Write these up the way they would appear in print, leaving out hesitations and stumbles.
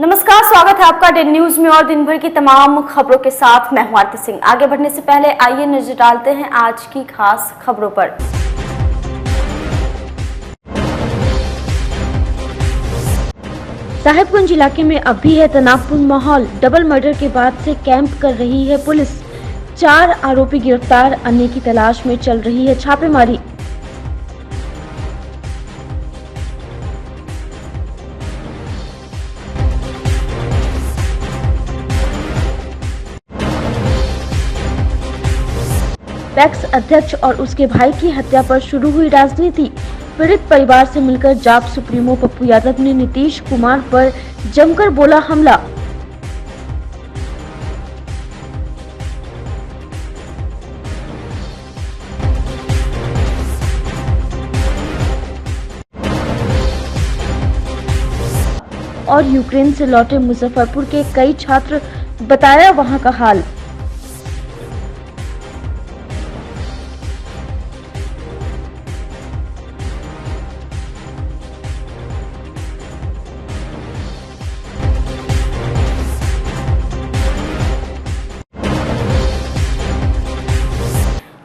नमस्कार, स्वागत है आपका डेली न्यूज में और दिन भर की तमाम खबरों के साथ मैं हूं आरती सिंह। आगे बढ़ने से पहले आइए नजर डालते हैं आज की खास खबरों पर। साहिबगंज इलाके में अब भी है तनावपूर्ण माहौल। डबल मर्डर के बाद से कैंप कर रही है पुलिस। 4 आरोपी गिरफ्तार, अन्य की तलाश में चल रही है छापेमारी। पैक्स अध्यक्ष और उसके भाई की हत्या पर शुरू हुई राजनीति। पीड़ित परिवार से मिलकर जाप सुप्रीमो पप्पू यादव ने नीतीश कुमार पर जमकर बोला हमला। और यूक्रेन से लौटे मुजफ्फरपुर के कई छात्र, बताया वहां का हाल।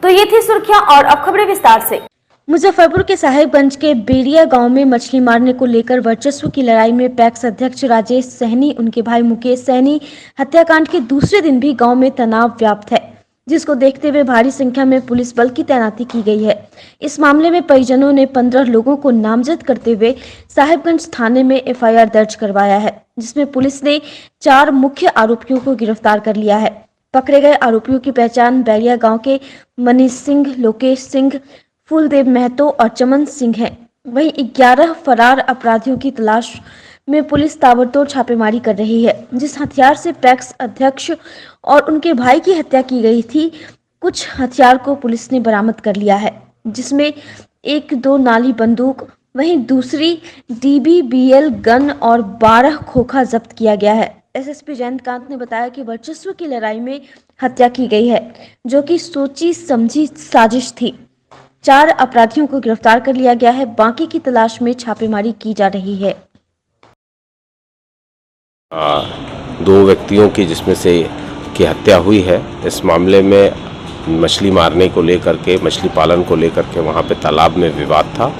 तो ये थी सुर्खियां और अब खबरें विस्तार से। मुजफ्फरपुर के साहिबगंज के बेरिया गांव में मछली मारने को लेकर वर्चस्व की लड़ाई में पैक्स अध्यक्ष राजेश सहनी, उनके भाई मुकेश सहनी हत्याकांड के दूसरे दिन भी गांव में तनाव व्याप्त है, जिसको देखते हुए भारी संख्या में पुलिस बल की तैनाती की गई है। इस मामले में परिजनों ने 15 लोगों को नामजद करते हुए साहिबगंज थाने में एफआईआर दर्ज करवाया है, जिसमें पुलिस ने 4 मुख्य आरोपियों को गिरफ्तार कर लिया है। पकड़े गए आरोपियों की पहचान बैरिया गांव के मनीष सिंह, लोकेश सिंह, फूलदेव महतो और चमन सिंह है। वहीं 11 फरार अपराधियों की तलाश में पुलिस ताबड़तोड़ छापेमारी कर रही है। जिस हथियार से पैक्स अध्यक्ष और उनके भाई की हत्या की गई थी, कुछ हथियार को पुलिस ने बरामद कर लिया है, जिसमें 1-2 नाली बंदूक, वहीं दूसरी DBBL गन और 12 खोखा जब्त किया गया है। एसएसपी जयंतकांत ने बताया कि वर्चस्व की लड़ाई में हत्या की गई है, जो कि सोची समझी साजिश थी। 4 अपराधियों को गिरफ्तार कर लिया गया है, बाकी की तलाश में छापेमारी की जा रही है। 2 व्यक्तियों की जिसमें से की हत्या हुई है। इस मामले में मछली मारने को लेकर के, मछली पालन को लेकर के वहाँ पे तालाब में विवाद था।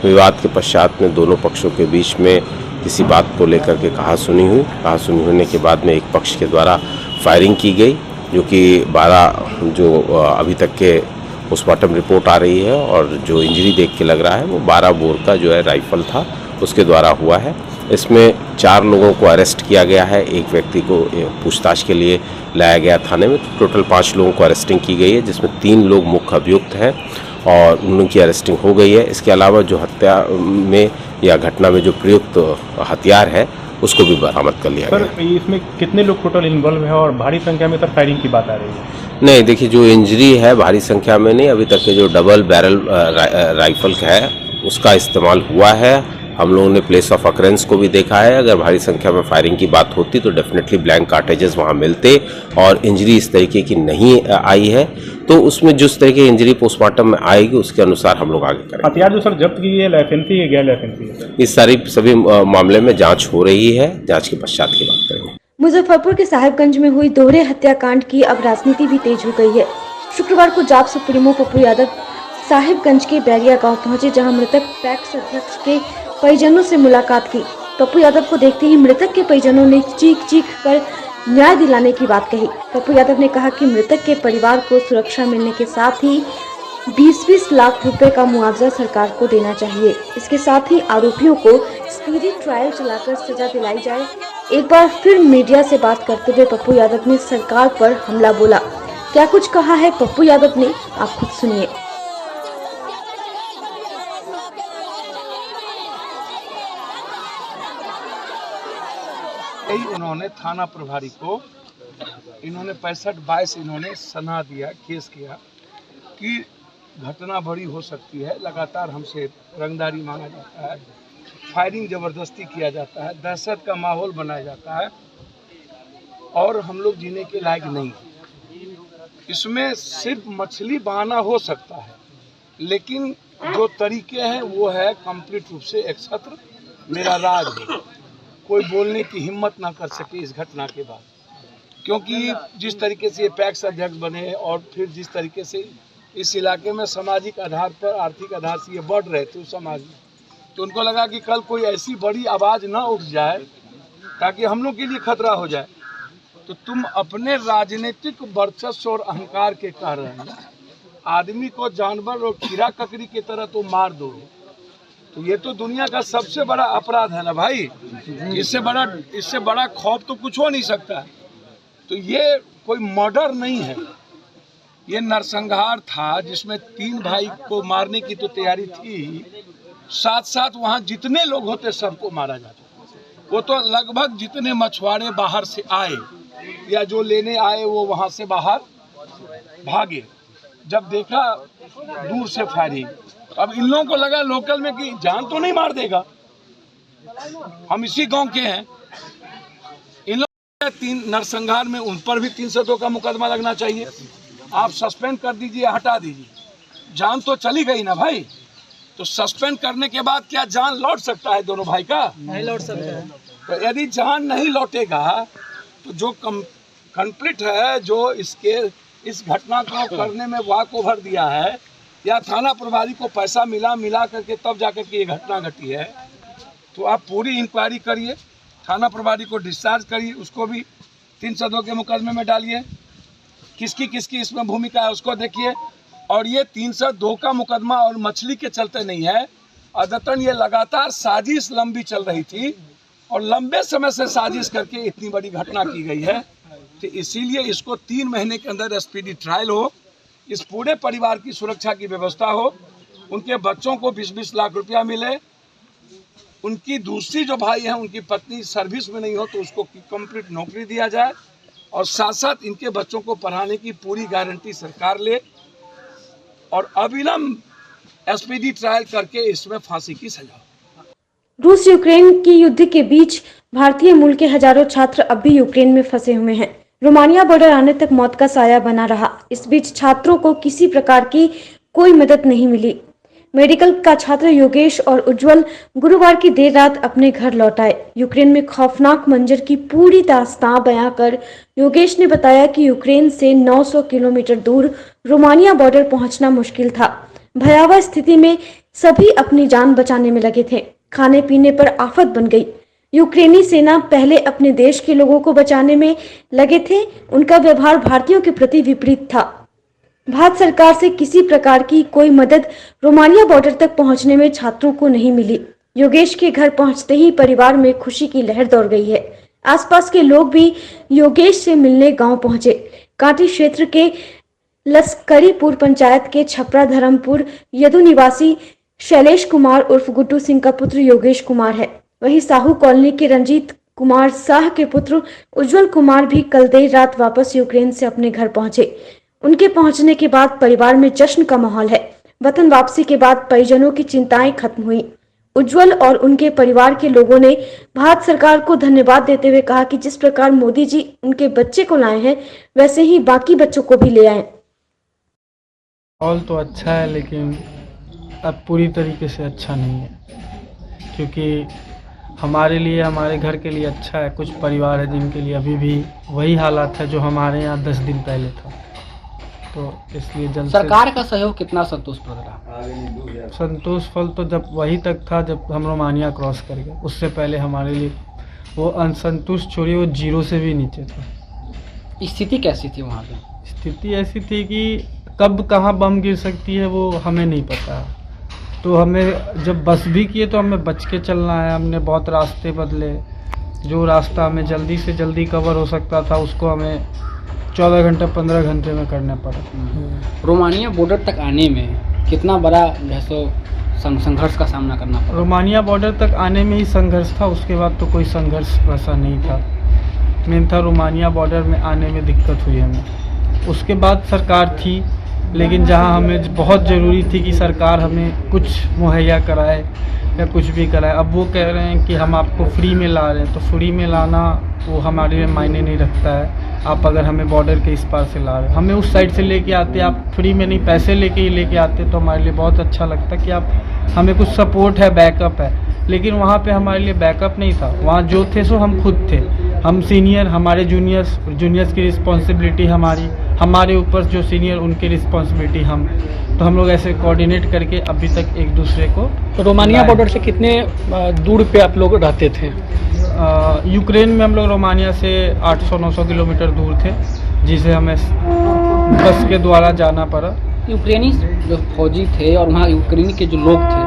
विवाद के पश्चात में दोनों पक्षों के बीच में किसी बात को लेकर के कहासुनी हुई। कहासुनी होने के बाद में एक पक्ष के द्वारा फायरिंग की गई, जो कि 12 जो अभी तक के पोस्टमार्टम रिपोर्ट आ रही है और जो इंजरी देख के लग रहा है वो 12 बोर का जो है राइफल था, उसके द्वारा हुआ है। इसमें 4 लोगों को अरेस्ट किया गया है, एक व्यक्ति को पूछताछ के लिए लाया गया थाने में। टोटल 5 लोगों को अरेस्टिंग की गई है, जिसमें 3 लोग मुख्य अभियुक्त हैं और उनकी अरेस्टिंग हो गई है। इसके अलावा जो हत्या में या घटना में जो प्रयुक्त हथियार है उसको भी बरामद कर लिया गया। सर, इसमें कितने लोग टोटल इन्वॉल्व हैं और भारी संख्या में सर फायरिंग की बात आ रही है? नहीं, देखिए, जो इंजरी है भारी संख्या में नहीं, अभी तक के जो डबल बैरल राइफल है उसका इस्तेमाल हुआ है। हम लोगों ने प्लेस ऑफ अकरेंस को भी देखा है। अगर भारी संख्या में फायरिंग की बात होती तो डेफिनेटली ब्लैंक कार्टेजेस वहां मिलते और इंजरी इस तरीके की नहीं आई है, तो उसमें जिस तरह की इंजरी पोस्टमार्टम में आएगी उसके अनुसार हम लोग आगे करेंगे। हथियार जो सर जब्त की है, लाइसेंसी है, गैर लाइसेंसी है? इस सभी मामले में जांच हो रही है, जांच के पश्चात की बात करेंगे। मुजफ्फरपुर के साहिबगंज में हुई दोहरे हत्याकांड की अब राजनीति भी तेज हो गई है। शुक्रवार को जाप सुप्रीमो पप्पू यादव साहिबगंज के बैरिया गांव पहुंचे, जहां मृतक पैक्स अध्यक्ष के परिजनों से मुलाकात की। पप्पू यादव को देखते ही मृतक के परिजनों ने चीख कर न्याय दिलाने की बात कही। पप्पू यादव ने कहा कि मृतक के परिवार को सुरक्षा मिलने के साथ ही 20-20 लाख रुपए का मुआवजा सरकार को देना चाहिए। इसके साथ ही आरोपियों को स्पीडी ट्रायल चलाकर सजा दिलाई जाए। एक बार फिर मीडिया से बात करते हुए पप्पू यादव ने सरकार पर हमला बोला। क्या कुछ कहा है पप्पू यादव ने, आप खुद सुनिए। उन्होंने थाना प्रभारी को इन्होंने 65-22 इन्होंने सना दिया, केस किया कि घटना बड़ी हो सकती है। लगातार हमसे रंगदारी मांगा जाता है, फायरिंग जबरदस्ती किया जाता है, दहशत का माहौल बनाया जाता है और हम लोग जीने के लायक नहीं। इसमें सिर्फ मछली बहाना हो सकता है, लेकिन जो तरीके हैं वो है कंप्लीट रूप से एक छत्र मेरा राज है। कोई बोलने की हिम्मत ना कर सके इस घटना के बाद, क्योंकि जिस तरीके से ये पैक्स अध्यक्ष बने और फिर जिस तरीके से इस इलाके में सामाजिक आधार पर, आर्थिक आधार से ये बढ़ रहे थे उस समाज में, तो उनको लगा कि कल कोई ऐसी बड़ी आवाज़ ना उठ जाए ताकि हम लोग के लिए खतरा हो जाए। तो तुम अपने राजनीतिक वर्चस्व और अहंकार के कारण आदमी को जानवर और कीड़ा ककड़ी की तरह तो मार दो, तो ये तो दुनिया का सबसे बड़ा अपराध है ना भाई। इससे बड़ा खौफ तो कुछ हो नहीं सकता। तो ये कोई मर्डर नहीं है, ये नरसंहार था जिसमें 3 भाई को मारने की तो तैयारी थी, साथ साथ वहाँ जितने लोग होते सबको मारा जाता। वो तो लगभग जितने मछुआरे बाहर से आए या जो लेने आए वो वहाँ से बाहर भागे। जब देखा दूर से फायरिंग, अब इन लोगों को लगा लोकल में कि जान तो नहीं मार देगा, हम इसी गांव के हैं। इन लोगों 3 नरसंहार में उन पर भी 302 का मुकदमा लगना चाहिए। आप सस्पेंड कर दीजिए, हटा दीजिए, जान तो चली गई ना भाई। तो सस्पेंड करने के बाद क्या जान लौट सकता है दोनों भाई का? नहीं लौट सकता है। तो यदि जान नहीं लौटेगा तो जो कंप्लीट है, जो इस घटना को करने में वाक ओवर दिया है या थाना प्रभारी को पैसा मिला करके तब जाकर के ये घटना घटी है, तो आप पूरी इंक्वायरी करिए, थाना प्रभारी को डिस्चार्ज करिए, उसको भी 302 के मुकदमे में डालिए, किसकी इसमें भूमिका है उसको देखिए। और ये 302 का मुकदमा और मछली के चलते नहीं है, अदतन ये लगातार साजिश लंबी चल रही थी और लंबे समय से साजिश करके इतनी बड़ी घटना की गई है। तो इसीलिए इसको 3 महीने के अंदर स्पीडी ट्रायल हो, इस पूरे परिवार की सुरक्षा की व्यवस्था हो, उनके बच्चों को 20-20 लाख रुपया मिले, उनकी दूसरी जो भाई हैं उनकी पत्नी सर्विस में नहीं हो तो उसको कंप्लीट नौकरी दिया जाए, और साथ साथ इनके बच्चों को पढ़ाने की पूरी गारंटी सरकार ले और अविलंब स्पीडी ट्रायल करके इसमें फांसी की सजा। रूस यूक्रेन की युद्ध के बीच भारतीय मूल के हजारों छात्र अब भी यूक्रेन में फंसे हुए हैं। रोमानिया बॉर्डर आने तक मौत का साया बना रहा। इस बीच छात्रों को किसी प्रकार की कोई मदद नहीं मिली। मेडिकल का छात्र योगेश और उज्जवल गुरुवार की देर रात अपने घर लौट आए। यूक्रेन में खौफनाक मंजर की पूरी दास्तां बयां कर योगेश ने बताया कि यूक्रेन से 900 किलोमीटर दूर रोमानिया बॉर्डर पहुंचना मुश्किल था। भयावह स्थिति में सभी अपनी जान बचाने में लगे थे। खाने पीने पर आफत बन गई। यूक्रेनी सेना पहले अपने देश के लोगों को बचाने में लगे थे। उनका व्यवहार भारतीयों के प्रति विपरीत था। भारत सरकार से किसी प्रकार की कोई मदद रोमानिया बॉर्डर तक पहुंचने में छात्रों को नहीं मिली। योगेश के घर पहुंचते ही परिवार में खुशी की लहर दौड़ गई है। आसपास के लोग भी योगेश से मिलने गांव पहुंचे। कांटी क्षेत्र के लस्करीपुर पंचायत के छपरा धर्मपुर यदु निवासी शैलेश कुमार उर्फ गुड्डू सिंह का पुत्र योगेश कुमार है। वहीं साहू कॉलोनी के रंजीत कुमार शाह के पुत्र उज्जवल कुमार भी कल देर रात वापस यूक्रेन से अपने घर पहुंचे। उनके पहुंचने के बाद परिवार में जश्न का माहौल है। वतन वापसी के बाद परिजनों की चिंताएं खत्म हुई। उज्जवल और उनके परिवार के लोगों ने भारत सरकार को धन्यवाद देते हुए कहा कि जिस प्रकार मोदी जी उनके बच्चे को लाए हैं वैसे ही बाकी बच्चों को भी ले आए। माहौल तो अच्छा है लेकिन अब पूरी तरीके से अच्छा नहीं है, क्योंकि हमारे लिए, हमारे घर के लिए अच्छा है। कुछ परिवार है जिनके लिए अभी भी वही हालात है जो हमारे यहाँ 10 दिन पहले था। तो इसलिए जल्द सरकार का सहयोग कितना संतोषप्रद रहा? संतोष फल तो जब वही तक था जब हम रोमानिया क्रॉस कर गए। उससे पहले हमारे लिए वो असंतुष्ट छोड़िए, वो 0 से भी नीचे था। स्थिति कैसी थी वहाँ पे? स्थिति ऐसी थी कि कब कहाँ बम गिर सकती है वो हमें नहीं पता। तो हमें जब बस भी किए तो हमें बच के चलना है। हमने बहुत रास्ते बदले। जो रास्ता हमें जल्दी से जल्दी कवर हो सकता था उसको हमें 14 घंटे 15 घंटे में करना पड़ा। रोमानिया बॉर्डर तक आने में कितना बड़ा संघर्ष का सामना करना पड़ा? रोमानिया बॉर्डर तक आने में ही संघर्ष था, उसके बाद तो कोई संघर्ष वैसा नहीं था। मेन था रोमानिया बॉर्डर में आने में दिक्कत हुई हमें। उसके बाद सरकार थी, लेकिन जहां हमें बहुत ज़रूरी थी कि सरकार हमें कुछ मुहैया कराए या कुछ भी कराए, अब वो कह रहे हैं कि हम आपको फ्री में ला रहे हैं। तो फ्री में लाना वो हमारे लिए मायने नहीं रखता है। आप अगर हमें बॉर्डर के इस पार से ला रहे हो, हमें उस साइड से लेके आते, आप फ्री में नहीं पैसे लेके ही लेके आते, तो हमारे लिए बहुत अच्छा लगता कि आप हमें कुछ सपोर्ट है, बैकअप है। लेकिन वहाँ पे हमारे लिए बैकअप नहीं था, वहाँ जो थे सो हम खुद थे। हम सीनियर, हमारे जूनियर्स की रिस्पॉन्सिबिलिटी हमारे ऊपर जो सीनियर उनकी रिस्पॉन्सिबिलिटी हम, तो हम लोग ऐसे कोऑर्डिनेट करके अभी तक एक दूसरे को। रोमानिया बॉर्डर से कितने दूर पे आप लोग रहते थे? यूक्रेन में हम लोग रोमानिया से 800-900 किलोमीटर दूर थे, जिसे हमें बस के द्वारा जाना पड़ा। यूक्रेनी जो फौजी थे और वहाँ यूक्रेनी के जो लोग थे,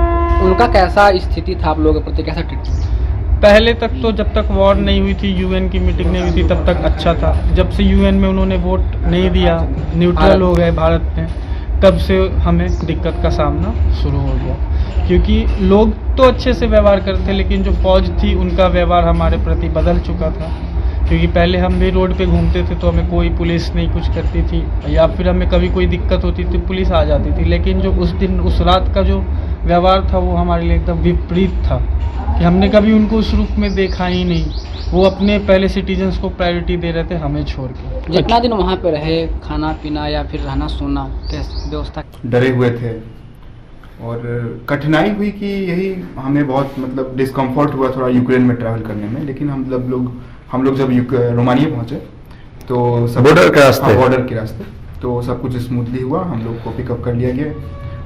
उनका कैसा स्थिति था आप लोगों के प्रति, कैसा ट्रीटमेंट? पहले तक तो जब तक वॉर नहीं हुई थी, यूएन की मीटिंग नहीं हुई थी, तब तक अच्छा था। जब से यूएन में उन्होंने वोट नहीं दिया, न्यूट्रल हो गए भारत में, तब से हमें दिक्कत का सामना शुरू हो गया। क्योंकि लोग तो अच्छे से व्यवहार करते, लेकिन जो फौज थी उनका व्यवहार हमारे प्रति बदल चुका था। क्योंकि पहले हम भी रोड पे घूमते थे तो हमें कोई पुलिस नहीं कुछ करती थी, या फिर हमें कभी कोई दिक्कत होती थी पुलिस आ जाती थी। लेकिन जो उस दिन उस रात का जो व्यवहार था वो हमारे लिए एकदम विपरीत था, कि हमने कभी उनको उस रूप में देखा ही नहीं। वो अपने पहले सिटीजन्स को प्रायोरिटी दे रहे थे, हमें छोड़ के। जितना दिन वहाँ पे रहे, खाना पीना या फिर रहना सोना कैसे व्यवस्था? डरे हुए थे और कठिनाई हुई कि यही हमें बहुत मतलब डिस्कम्फर्ट हुआ थोड़ा यूक्रेन में ट्रैवल करने में। लेकिन हम लोग जब रोमानिया पहुंचे तो सब बॉर्डर के रास्ते तो सब कुछ स्मूथली हुआ। हम लोग को पिकअप कर लिया गया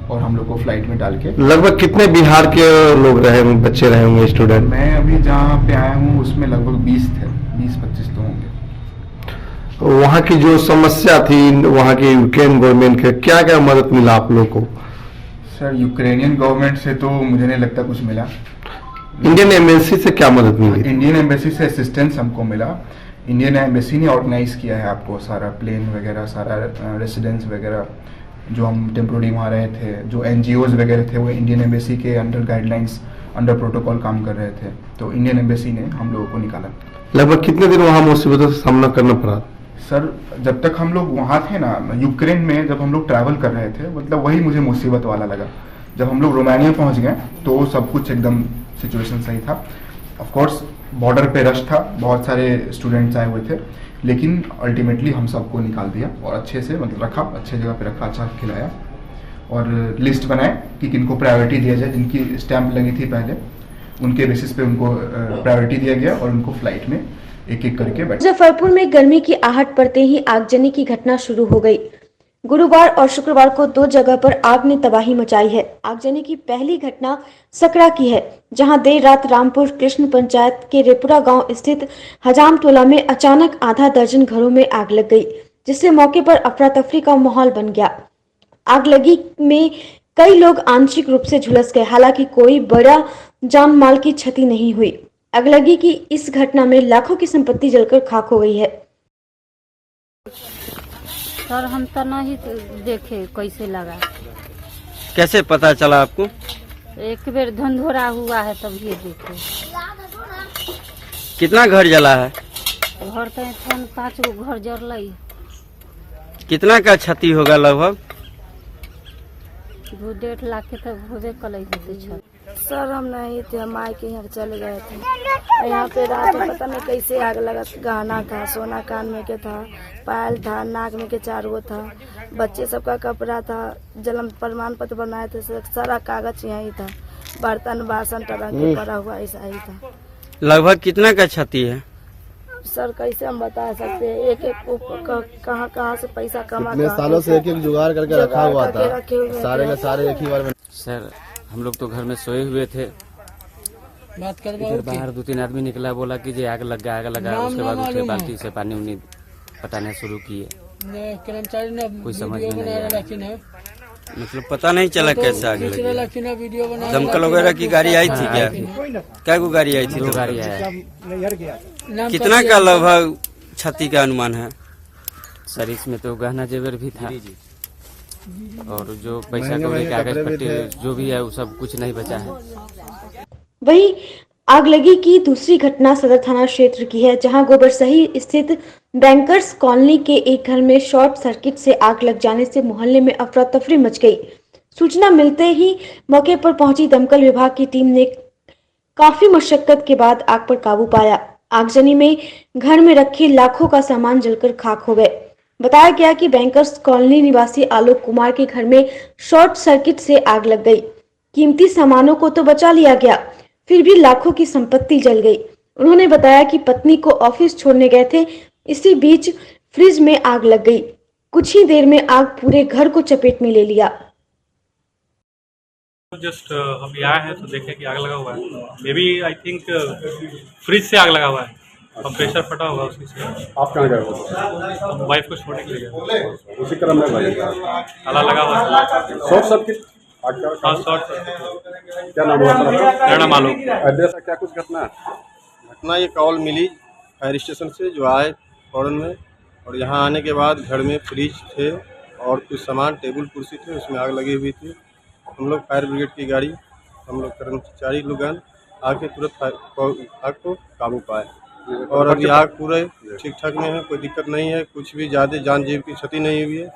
और हम लोग को फ्लाइट में डाल के। लगभग कितने बिहार के लोग रहे होंगे, बच्चे रहे होंगे, स्टूडेंट? मैं अभी जहाँ पे आया हूँ उसमें लगभग 20-25 तो होंगे। वहाँ की जो समस्या थी, वहाँ की यूक्रेन गवर्नमेंट के क्या क्या मदद मिला आप लोग को? सर यूक्रेनियन गवर्नमेंट से तो मुझे नहीं लगता कुछ मिला। इंडियन एम्बेसी से क्या मदद मिली? इंडियन एम्बेसी से असिस्टेंस हमको मिला। इंडियन एम्बेसी ने ऑर्गेनाइज किया है आपको सारा प्लेन वगैरह, सारा रेसिडेंस वगैरह। जो हम टेम्पोररी वहाँ रहे थे, जो NGOs वगैरह थे, वो इंडियन एम्बेसी के अंडर गाइडलाइंस, अंडर प्रोटोकॉल काम कर रहे थे। तो इंडियन एम्बेसी ने हम लोगों को निकाला। लगभग कितने दिन वहाँ मुसीबतों का सामना करना पड़ा? सर जब तक हम लोग वहाँ थे ना, यूक्रेन में जब हम लोग ट्रैवल कर रहे थे, मतलब वही मुझे मुसीबत वाला लगा। जब हम लोग रोमानिया पहुँच गए तो सब कुछ एकदम सिचुएशन सही था। ऑफ कोर्स बॉर्डर पे रश था, बहुत सारे स्टूडेंट्स आए हुए थे, लेकिन अल्टीमेटली हम सबको निकाल दिया और अच्छे से मतलब रखा, अच्छे जगह पे रखा, अच्छा खिलाया और लिस्ट बनाए कि किनको प्रायोरिटी दिया जाए। जिनकी स्टैंप लगी थी पहले, उनके बेसिस पे उनको प्रायोरिटी दिया गया और उनको फ्लाइट में एक एक करके बैठ। मुजफ्फरपुर में गर्मी की आहट पड़ते ही आगजनी की घटना शुरू हो गई। गुरुवार और शुक्रवार को 2 जगह पर आग ने तबाही मचाई है। आगजनी की पहली घटना सकरा की है, जहां देर रात रामपुर कृष्ण पंचायत के रेपुरा गांव स्थित हजाम टोला में अचानक आधा दर्जन घरों में आग लग गई, जिससे मौके पर अफरा तफरी का माहौल बन गया। आग लगी में कई लोग आंशिक रूप से झुलस गए, हालांकि कोई बड़ा जान माल की क्षति नहीं हुई। अगलगी की इस घटना में लाखों की संपत्ति जलकर खाक हो गई है। सर हम तो नहीं देखे कैसे लगा। कैसे पता चला आपको? एक बेर धंधोरा हुआ है तब ये देखे। कितना घर जला है? घर तो 5 गो घर जल। कितना का क्षति होगा लगभग? 2-1.5 लाख के तो होबे कल। सर हम नहीं थे, हम माई के यहाँ चले गए थे। यहाँ पे रात में पता नहीं कैसे आग लगा। गहना था, सोना कान में के था, पायल था, नाक में के 4 गो था, बच्चे सबका कपड़ा था, जन्म प्रमाण पत्र बनाए थे, सारा कागज यही था, बर्तन बासन टरंग के पड़ा हुआ ऐसा ही था। लगभग कितना का क्षति है? सर कैसे हम बता सकते हैं, एक कहाँ से पैसा कमा, सालों से एक जुगाड़ करके रखा हुआ था, सारे के सारे एक ही बार में। सर हम लोग तो घर में सोए हुए थे, इधर बाहर 2-3 आदमी निकला, बोला कि जे आग लगा, आग लगा। उसके बाद उठे बाल्टी से पानी उनी पटाने शुरू किए। कोई समझ में नहीं आया, मतलब पता नहीं चला कैसे आग लगी। दमकल वगैरह की गाड़ी आई थी क्या? क्या को गाड़ी आई थी? 2 गाड़ी आया। कितना का लगभग क्षति का अनुमान है? सर इसमें तो गहना जेवर भी था और जो पैसा कौड़ी, कागज पट्टे जो भी है वो सब कुछ नहीं बचा है। वहीं आगलगी की दूसरी घटना सदर थाना क्षेत्र की है, जहां गोबरसही स्थित बैंकर्स कॉलोनी के एक घर में शॉर्ट सर्किट से आग लग जाने से मोहल्ले में अफरा तफरी मच गई। सूचना मिलते ही मौके पर पहुंची दमकल विभाग की टीम ने काफी मशक्कत के बाद आग पर काबू पाया। आगजनी में घर में रखे लाखों का सामान जलकर खाक हो गए। बताया गया कि बैंकर्स कॉलोनी निवासी आलोक कुमार के घर में शॉर्ट सर्किट से आग लग गई। कीमती सामानों को तो बचा लिया गया, फिर भी लाखों की संपत्ति जल गई। उन्होंने बताया कि पत्नी को ऑफिस छोड़ने गए थे, इसी बीच फ्रिज में आग लग गई। कुछ ही देर में आग पूरे घर को चपेट में ले लिया। जस्ट हम आए हैं तो देखे कि आग लगा हुआ है। Maybe I think fridge से आग लगा हुआ है, कंप्रेसर फटा होगा उसी से। आप कहाँ गए हो? हम वाइफ को छोड़ने के लिए गए। उसी क्रम में भाई ताला लगा हुआ है। Short circuit. हाँ, शॉर्ट सर्किट। क्या नाम हुआ? मेरा नाम आलोक। एड्रेस क्या कुछ घटना है? घटना ये कॉल मिली फायर स्टेशन से, जो आए फौरन में, और यहाँ आने के बाद घर में फ्रिज थे और कुछ सामान टेबल कुर्सी थे, उसमें आग लगी हुई थी। हम लोग फायर ब्रिगेड की गाड़ी, हम लोग कर्मचारी लोग आके तुरंत आग को काबू पाए और अभी आग पूरे ठीक ठाक में है, कोई दिक्कत नहीं है, कुछ भी ज़्यादा जान जीव की क्षति नहीं हुई है।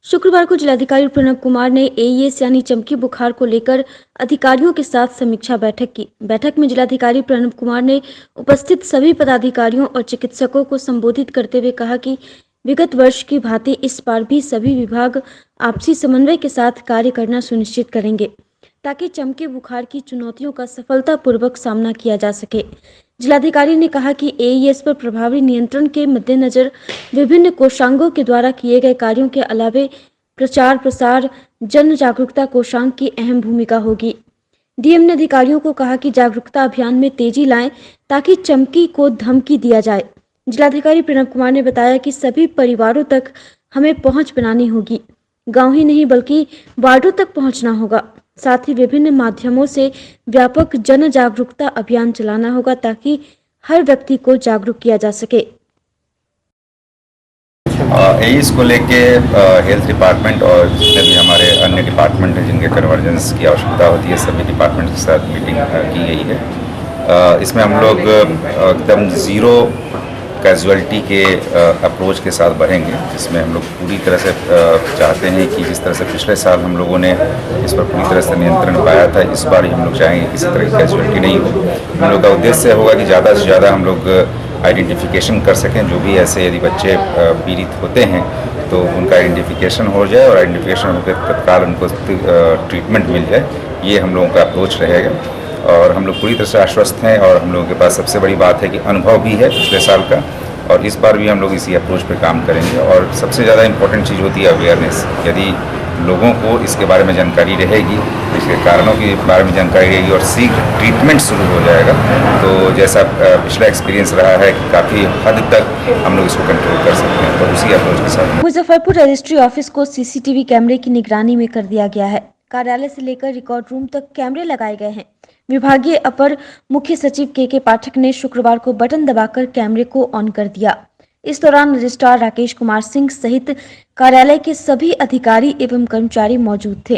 शुक्रवार को जिलाधिकारी प्रणव कुमार ने एईएस यानी चमकी बुखार को लेकर अधिकारियों के साथ समीक्षा बैठक की। बैठक में जिलाधिकारी प्रणव कुमार ने उपस्थित सभी पदाधिकारियों और चिकित्सकों को संबोधित करते हुए कहा कि विगत वर्ष की भांति इस बार भी सभी विभाग आपसी समन्वय के साथ कार्य करना सुनिश्चित करेंगे ताकि चमकी बुखार की चुनौतियों का सफलतापूर्वक सामना किया जा सके। जिलाधिकारी ने कहा कि एईएस पर प्रभावी नियंत्रण के मद्देनजर विभिन्न कोषांगों के द्वारा किए गए कार्यों के अलावे प्रचार प्रसार जन जागरूकता कोषांग की अहम भूमिका होगी। डीएम ने अधिकारियों को कहा कि जागरूकता अभियान में तेजी लाएं ताकि चमकी को धमकी दिया जाए। जिलाधिकारी प्रणव कुमार ने बताया कि सभी परिवारों तक हमें पहुंच बनानी होगी, गांव ही नहीं बल्कि वार्डों तक पहुंचना होगा। साथ ही विभिन्न माध्यमों से व्यापक जन जागरूकता अभियान चलाना होगा ताकि हर व्यक्ति को जागरूक किया जा सके। एईएस को लेके हेल्थ डिपार्टमेंट और जितने भी हमारे अन्य डिपार्टमेंट हैं जिनके कन्वर्जेंस की आवश्यकता होती है, सभी डिपार्टमेंट के साथ मीटिंग की गई है। इसमें हम लोग एकदम ज़ीरो कैजुअलिटी के अप्रोच के साथ बढ़ेंगे, जिसमें हम लोग पूरी तरह से चाहते हैं कि जिस तरह से पिछले साल हम लोगों ने इस पर पूरी तरह से नियंत्रण पाया था, इस बार हम लोग चाहेंगे किसी तरह की कैजुअलिटी नहीं हो। हम लोग का उद्देश्य होगा कि ज़्यादा से ज़्यादा हम लोग आइडेंटिफिकेशन कर सकें। जो भी ऐसे यदि बच्चे पीड़ित होते हैं तो उनका आइडेंटिफिकेशन हो जाए और आइडेंटिफिकेशन होकर तत्काल उनको ट्रीटमेंट मिल जाए, ये हम लोगों का अप्रोच रहेगा। और हम लोग पूरी तरह से आश्वस्त हैं और हम लोगों के पास सबसे बड़ी बात है कि अनुभव भी है पिछले साल का, और इस बार भी हम लोग इसी अप्रोच पर काम करेंगे। और सबसे ज़्यादा इम्पोर्टेंट चीज़ होती है अवेयरनेस। यदि लोगों को इसके बारे में जानकारी रहेगी, इसके कारणों के बारे में जानकारी रहेगी और शीघ्र ट्रीटमेंट शुरू हो जाएगा, तो जैसा पिछला एक्सपीरियंस रहा है कि काफ़ी हद तक हम लोग इसको कंट्रोल कर सकते हैं। तो उसी अप्रोच के साथ मुजफ्फरपुर रजिस्ट्री ऑफिस को सीसीटीवी कैमरे की निगरानी में कर दिया गया है। कार्यालय से लेकर रिकॉर्ड रूम तक कैमरे लगाए गए हैं। विभागीय अपर मुख्य सचिव के पाठक ने शुक्रवार को बटन दबाकर कैमरे को ऑन कर दिया। इस दौरान रजिस्ट्रार राकेश कुमार सिंह सहित कार्यालय के सभी अधिकारी एवं कर्मचारी मौजूद थे।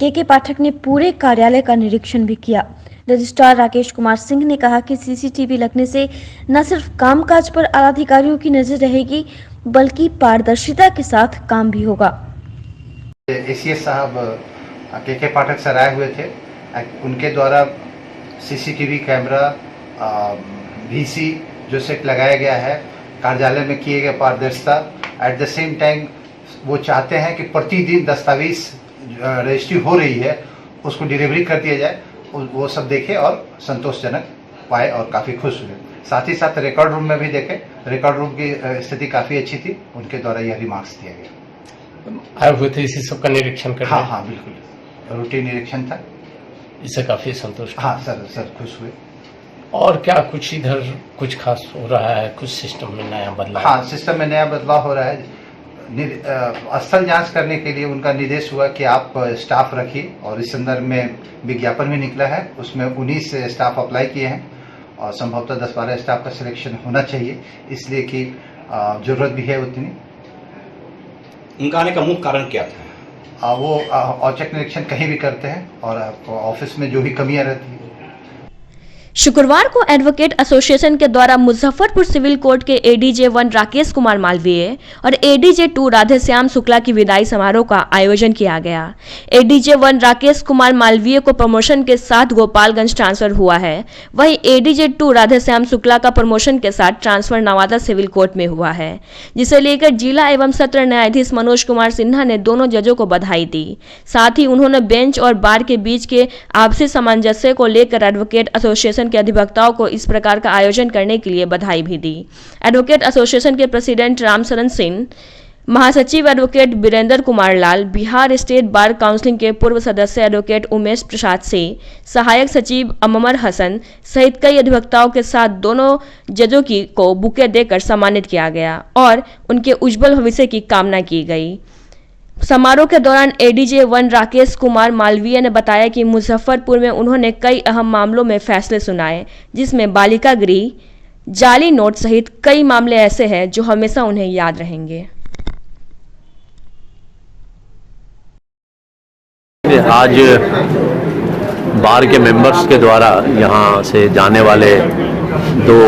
के पाठक ने पूरे कार्यालय का निरीक्षण भी किया। रजिस्ट्रार राकेश कुमार सिंह ने कहा कि सीसीटीवी लगने से न सिर्फ कामकाज पर आला अधिकारियों की नजर रहेगी बल्कि पारदर्शिता के साथ काम भी होगा। एसीएस साहब के पाठक सर आए हुए थे, उनके द्वारा सीसीटीवी कैमरा वीसी जो सेट लगाया गया है, कार्यालय में किए गए पारदर्शिता, एट द सेम टाइम वो चाहते हैं कि प्रतिदिन दस्तावेज रजिस्ट्री हो रही है उसको डिलीवरी कर दिया जाए, वो सब देखे और संतोषजनक पाए और काफ़ी खुश हुए। साथ ही साथ रिकॉर्ड रूम में भी देखे, रिकॉर्ड रूम की स्थिति काफ़ी अच्छी थी, उनके द्वारा यह रिमार्क्स दिया गया। आए हुए थे इसी सब का निरीक्षण कर? हाँ बिल्कुल, रूटीन निरीक्षण था, इससे काफ़ी संतुष्ट? हाँ सर खुश हुए। और क्या कुछ इधर कुछ खास हो रहा है, कुछ सिस्टम में नया बदलाव? हाँ, सिस्टम में नया बदलाव हो रहा है। स्थल जांच करने के लिए उनका निर्देश हुआ कि आप स्टाफ रखिए और इस संदर्भ में विज्ञापन भी निकला है, उसमें 19 स्टाफ अप्लाई किए हैं और संभवतः 10-12 स्टाफ का सिलेक्शन होना चाहिए, इसलिए कि जरूरत भी है उतनी। उनका आने का मुख्य कारण क्या था? वो औचक निरीक्षण कहीं भी करते हैं और ऑफिस में जो भी कमियां रहती है। शुक्रवार को एडवोकेट एसोसिएशन के द्वारा मुजफ्फरपुर सिविल कोर्ट के एडीजे 1 राकेश कुमार मालवीय और एडीजे 2 राधेश्याम शुक्ला की विदाई समारोह का आयोजन किया गया। एडीजे 1 राकेश कुमार मालवीय को प्रमोशन के साथ गोपालगंज ट्रांसफर हुआ है, वहीं एडीजे 2 राधेश्याम शुक्ला का प्रमोशन के साथ ट्रांसफर नवादा सिविल कोर्ट में हुआ है, जिसे लेकर जिला एवं सत्र न्यायाधीश मनोज कुमार सिन्हा ने दोनों जजों को बधाई दी। साथ ही उन्होंने बेंच और बार के बीच के आपसी सामंजस्य को लेकर एडवोकेट एसोसिएशन के अधिवक्ताओं को इस प्रकार का आयोजन करने के लिए बधाई भी दी। एडवोकेट एसोसिएशन के प्रेसिडेंट रामशरण सिंह, महासचिव advocate Virendra Kumar Lal, Bihar state bar council के पूर्व सदस्य एडवोकेट उमेश प्रसाद सिंह, सहायक सचिव अमर हसन सहित कई अधिवक्ताओं के साथ दोनों जजों को बुके देकर सम्मानित किया गया और उनके उज्जवल भविष्य की कामना की गई। समारोह के दौरान एडीजे 1 राकेश कुमार मालवीय ने बताया कि मुजफ्फरपुर में उन्होंने कई अहम मामलों में फैसले सुनाए, जिसमें बालिका गृह, जाली नोट सहित कई मामले ऐसे हैं जो हमेशा उन्हें याद रहेंगे। आज बार के मेंबर्स के द्वारा यहाँ से जाने वाले 2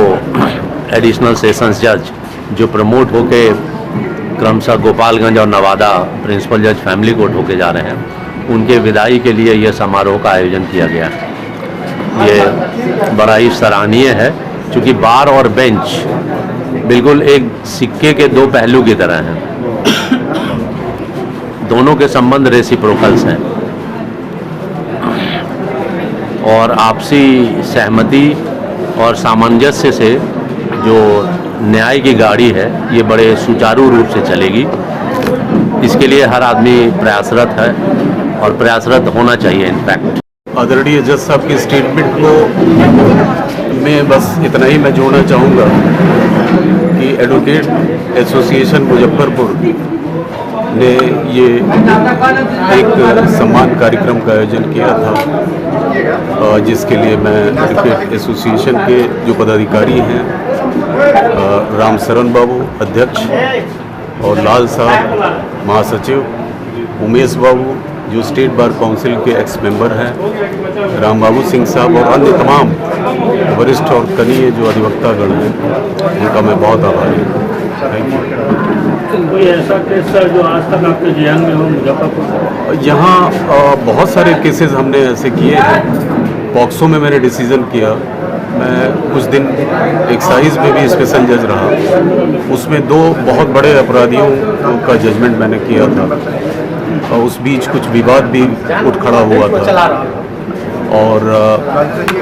एडिशनल सेशंस जज जो प्रमोट होके क्रमशः गोपालगंज और नवादा प्रिंसिपल जज फैमिली कोर्ट होके जा रहे हैं, उनके विदाई के लिए यह समारोह का आयोजन किया गया है। ये बड़ा ही सराहनीय है, क्योंकि बार और बेंच बिल्कुल एक सिक्के के 2 पहलू की तरह हैं। दोनों के संबंध रेसिप्रोकल्स हैं और आपसी सहमति और सामंजस्य से जो न्याय की गाड़ी है ये बड़े सुचारू रूप से चलेगी। इसके लिए हर आदमी प्रयासरत है और प्रयासरत होना चाहिए। इनफैक्ट आदरणीय जज साहब की स्टेटमेंट को मैं बस इतना ही मैं जोड़ना चाहूँगा कि एडवोकेट एसोसिएशन मुजफ्फरपुर ने ये एक सम्मान कार्यक्रम का आयोजन किया था, जिसके लिए मैं एडवोकेट एसोसिएशन के जो पदाधिकारी हैं, रामशरण बाबू अध्यक्ष और लाल साहब महासचिव, उमेश बाबू जो स्टेट बार काउंसिल के एक्स मेंबर हैं, राम बाबू सिंह साहब और अन्य तमाम वरिष्ठ और कनीय जो अधिवक्तागण हैं, उनका मैं बहुत आभारी हूँ। Thank you. कोई ऐसा केस सर जो आज तक आपके ध्यान में हो मुजफ्फरपुर? यहाँ बहुत सारे केसेस हमने ऐसे किए हैं। पॉक्सो में मैंने डिसीज़न किया, मैं कुछ दिन एक्साइज में भी स्पेशल जज रहा, उसमें 2 बहुत बड़े अपराधियों का जजमेंट मैंने किया था और उस बीच कुछ विवाद भी उठ खड़ा हुआ था। और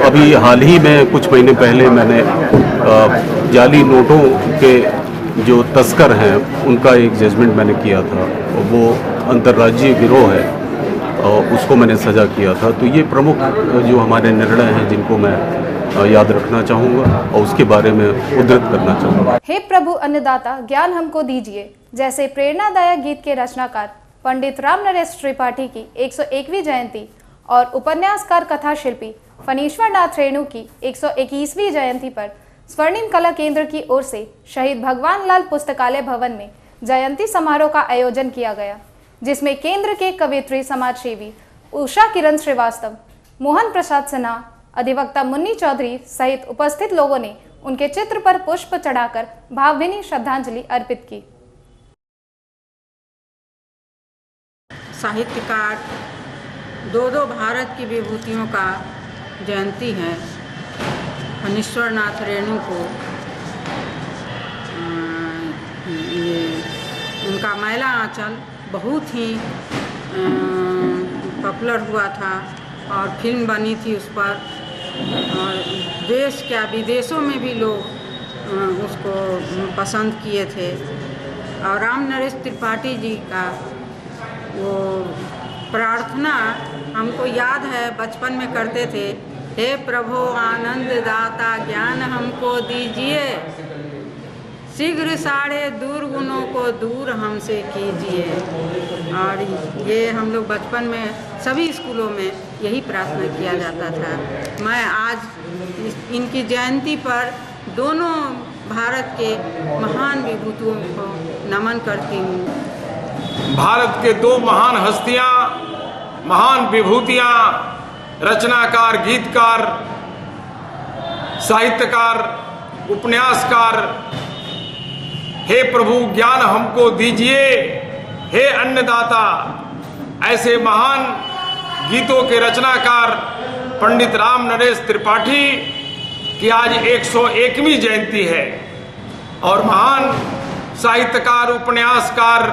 अभी हाल ही में कुछ महीने पहले मैंने जाली नोटों के जो तस्कर हैं उनका एक जजमेंट मैंने किया था, और वो अंतर्राज्यीय गिरोह है और उसको मैंने सज़ा किया था। तो ये प्रमुख जो हमारे निर्णय हैं जिनको मैं याद रखना चाहूँगा और उसके बारे में उद्धृत करना चाहूँगा। हे प्रभु अन्नदाता ज्ञान हमको दीजिए जैसे प्रेरणादायक गीत के रचनाकार पंडित राम नरेश त्रिपाठी की 101वीं जयंती और उपन्यासकार कथा शिल्पी फणीश्वर नाथ रेणु की 121वीं जयंती पर स्वर्णिम कला केंद्र की ओर से शहीद भगवान लाल पुस्तकालय भवन में जयंती समारोह का आयोजन किया गया, जिसमें केंद्र के कवियत्री समाजसेवी उषा किरण श्रीवास्तव, मोहन प्रसाद सिन्हा, अधिवक्ता मुन्नी चौधरी सहित उपस्थित लोगों ने उनके चित्र पर पुष्प चढ़ाकर भावभीनी श्रद्धांजलि अर्पित की। साहित्यकार 2 भारत की विभूतियों का जयंती है। फणीश्वर नाथ रेणु को ये उनका मैला आंचल बहुत ही पॉपुलर हुआ था और फिल्म बनी थी उस पर, और देश क्या विदेशों में भी लोग उसको पसंद किए थे। और राम नरेश त्रिपाठी जी का वो प्रार्थना हमको याद है, बचपन में करते थे, हे प्रभु आनंद दाता ज्ञान हमको दीजिए, शीघ्र सारे दुर्गुणों को दूर हमसे कीजिए। और ये हम लोग बचपन में सभी स्कूलों में यही प्रार्थना किया जाता था। मैं आज इनकी जयंती पर दोनों भारत के महान विभूतियों को नमन करती हूँ। भारत के 2 महान हस्तियाँ, महान विभूतियाँ, रचनाकार, गीतकार साहित्यकार, उपन्यासकार, हे प्रभु ज्ञान हमको दीजिए, हे अन्नदाता, ऐसे महान गीतों के रचनाकार पंडित राम नरेश त्रिपाठी की आज 101वीं जयंती है और महान साहित्यकार, उपन्यासकार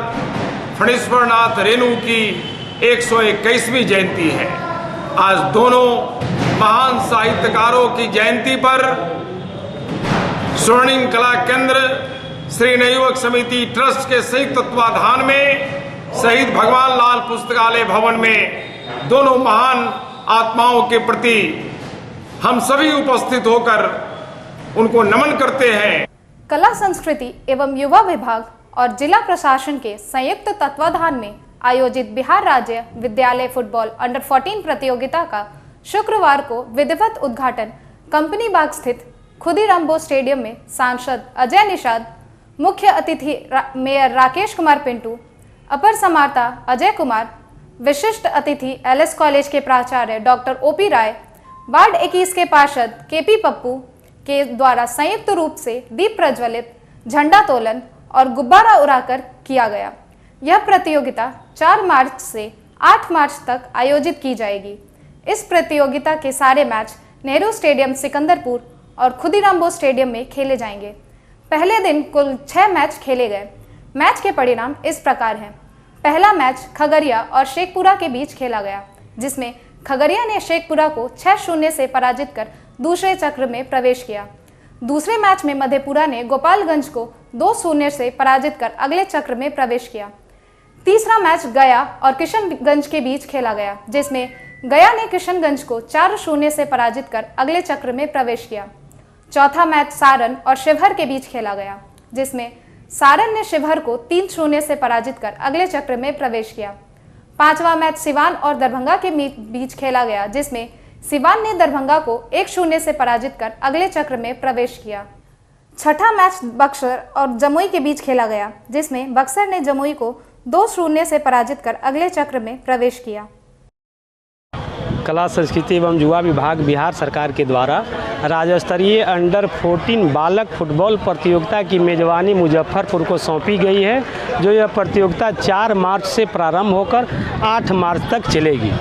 फणीश्वर नाथ रेणु की 121वीं जयंती है। आज दोनों महान साहित्यकारों की जयंती पर स्वर्णिम कला केंद्र श्री नवयुवक समिति ट्रस्ट के संयुक्त तत्वाधान में शहीद भगवान लाल पुस्तकालय भवन में दोनों महान आत्माओं के प्रति हम सभी उपस्थित होकर उनको नमन करते हैं। कला संस्कृति एवं युवा विभाग और जिला प्रशासन के संयुक्त तत्वाधान में आयोजित बिहार राज्य विद्यालय फुटबॉल अंडर 14 प्रतियोगिता का शुक्रवार को विधिवत उद्घाटन कंपनी बाग स्थित खुदीराम बोस स्टेडियम में सांसद अजय निषाद, मुख्य अतिथि मेयर राकेश कुमार पिंटू, अपर समाहर्ता अजय कुमार, विशिष्ट अतिथि एलएस कॉलेज के प्राचार्य डॉक्टर ओपी राय, वार्ड 21 के पार्षद केपी पप्पू के द्वारा संयुक्त रूप से दीप प्रज्वलित, झंडा तोलन और गुब्बारा उड़ाकर किया गया। यह प्रतियोगिता 4 मार्च से 8 मार्च तक आयोजित की जाएगी। इस प्रतियोगिता के सारे मैच नेहरू स्टेडियम सिकंदरपुर और खुदीराम बोस स्टेडियम में खेले जाएंगे। पहले दिन कुल 6 मैच खेले गए। मैच के परिणाम इस प्रकार हैं। पहला मैच खगड़िया और शेखपुरा के बीच खेला गया, जिसमें खगड़िया ने शेखपुरा को 6-0 से पराजित कर दूसरे चक्र में प्रवेश किया। दूसरे मैच में मधेपुरा ने गोपालगंज को 2-0 से पराजित कर अगले चक्र में प्रवेश किया। तीसरा मैच गया और किशनगंज के बीच खेला गया, जिसमें गया ने किशनगंज को 4-0 से पराजित कर अगले चक्र में प्रवेश किया। चौथा मैच सारण और शिवहर के बीच खेला गया, जिसमें सारण ने शिवहर को 3-0 से पराजित कर अगले चक्र में प्रवेश किया। पांचवा मैच सिवान और दरभंगा के बीच खेला गया, जिसमें सिवान ने दरभंगा को 1-0 से पराजित कर अगले चक्र में प्रवेश किया। छठा मैच बक्सर और जमुई के बीच खेला गया, जिसमें बक्सर ने जमुई को 2-0 से पराजित कर अगले चक्र में प्रवेश किया। कला संस्कृति एवं युवा विभाग बिहार सरकार के द्वारा राज्य स्तरीय अंडर 14 बालक फुटबॉल प्रतियोगिता की मेजबानी मुजफ्फरपुर को सौंपी गई है, जो यह प्रतियोगिता 4 मार्च से प्रारंभ होकर 8 मार्च तक चलेगी।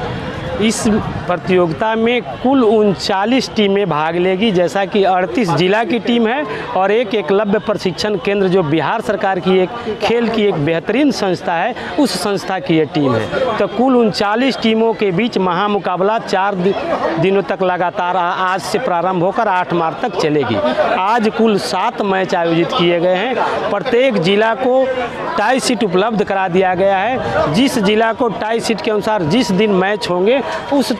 इस प्रतियोगिता में कुल 39 टीमें भाग लेगी, जैसा कि 38 जिला की टीम है और एक एकलव्य प्रशिक्षण केंद्र जो बिहार सरकार की एक खेल की एक बेहतरीन संस्था है, उस संस्था की ये टीम है। तो कुल 39 टीमों के बीच महामुकाबला 4 दिनों तक लगातार आज से प्रारंभ होकर 8 मार्च तक चलेगी। आज कुल 7 मैच आयोजित किए गए हैं। प्रत्येक जिला को टाई सीट उपलब्ध करा दिया गया है। जिस जिला को टाई सीट के अनुसार जिस दिन मैच होंगे उस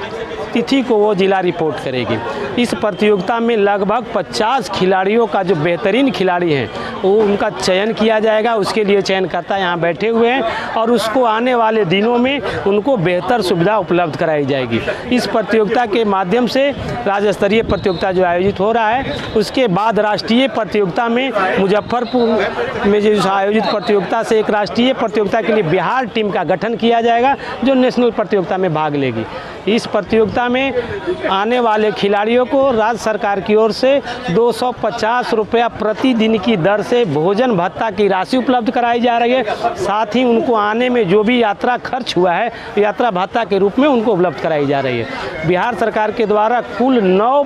तिथि को वो जिला रिपोर्ट करेगी। इस प्रतियोगिता में लगभग 50 खिलाड़ियों का जो बेहतरीन खिलाड़ी हैं वो उनका चयन किया जाएगा। उसके लिए चयनकर्ता यहाँ बैठे हुए हैं और उसको आने वाले दिनों में उनको बेहतर सुविधा उपलब्ध कराई जाएगी। इस प्रतियोगिता के माध्यम से राज्य स्तरीय प्रतियोगिता जो आयोजित हो रहा है, उसके बाद राष्ट्रीय प्रतियोगिता में मुजफ्फरपुर में जो आयोजित प्रतियोगिता से एक राष्ट्रीय प्रतियोगिता के लिए बिहार टीम का गठन किया जाएगा, जो नेशनल प्रतियोगिता में भाग लेगी। इस प्रतियोगिता में आने वाले खिलाड़ियों को राज्य सरकार की ओर से 250 रुपया प्रतिदिन की दर से भोजन भत्ता की राशि उपलब्ध कराई जा रही है। साथ ही उनको आने में जो भी यात्रा खर्च हुआ है, यात्रा भत्ता के रूप में उनको उपलब्ध कराई जा रही है। बिहार सरकार के द्वारा कुल 9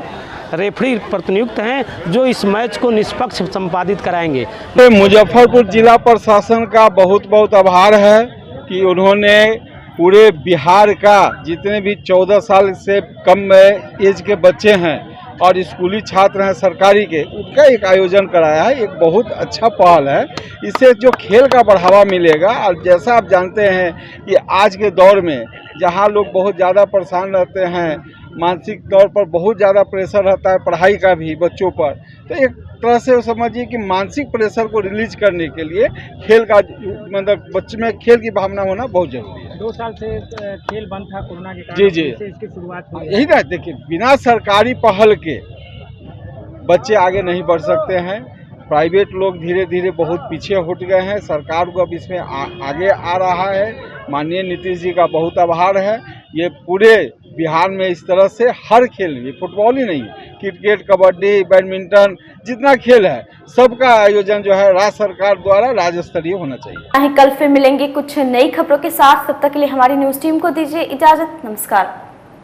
रेफरी प्रतिनियुक्त हैं जो इस मैच को निष्पक्ष संपादित कराएंगे। मुजफ्फरपुर जिला प्रशासन का बहुत बहुत आभार है कि उन्होंने पूरे बिहार का जितने भी 14 साल से कम एज के बच्चे हैं और स्कूली छात्र हैं सरकारी के, उनका एक आयोजन कराया है। एक बहुत अच्छा पहल है। इससे जो खेल का बढ़ावा मिलेगा, और जैसा आप जानते हैं कि आज के दौर में जहां लोग बहुत ज़्यादा परेशान रहते हैं, मानसिक तौर पर बहुत ज़्यादा प्रेशर रहता है पढ़ाई का भी बच्चों पर, तो एक तरह से समझिए कि मानसिक प्रेशर को रिलीज करने के लिए खेल का मतलब बच्चे में खेल की भावना होना बहुत जरूरी है। 2 साल से खेल बंद था कोरोना के कारण। जी जी, इसकी शुरुआत हुई। यही ना, देखिए बिना सरकारी पहल के बच्चे आगे नहीं बढ़ सकते हैं। प्राइवेट लोग धीरे धीरे बहुत पीछे हट गए हैं। सरकार को अब इसमें आगे आ रहा है। माननीय नीतीश जी का बहुत आभार है। ये पूरे बिहार में इस तरह से हर खेल में, फुटबॉल ही नहीं, क्रिकेट, कबड्डी, बैडमिंटन, जितना खेल है सबका आयोजन जो है राज्य सरकार द्वारा राज्य स्तरीय होना चाहिए। कल फिर मिलेंगे कुछ नई खबरों के साथ, तब तक के लिए हमारी न्यूज टीम को दीजिए इजाजत। नमस्कार।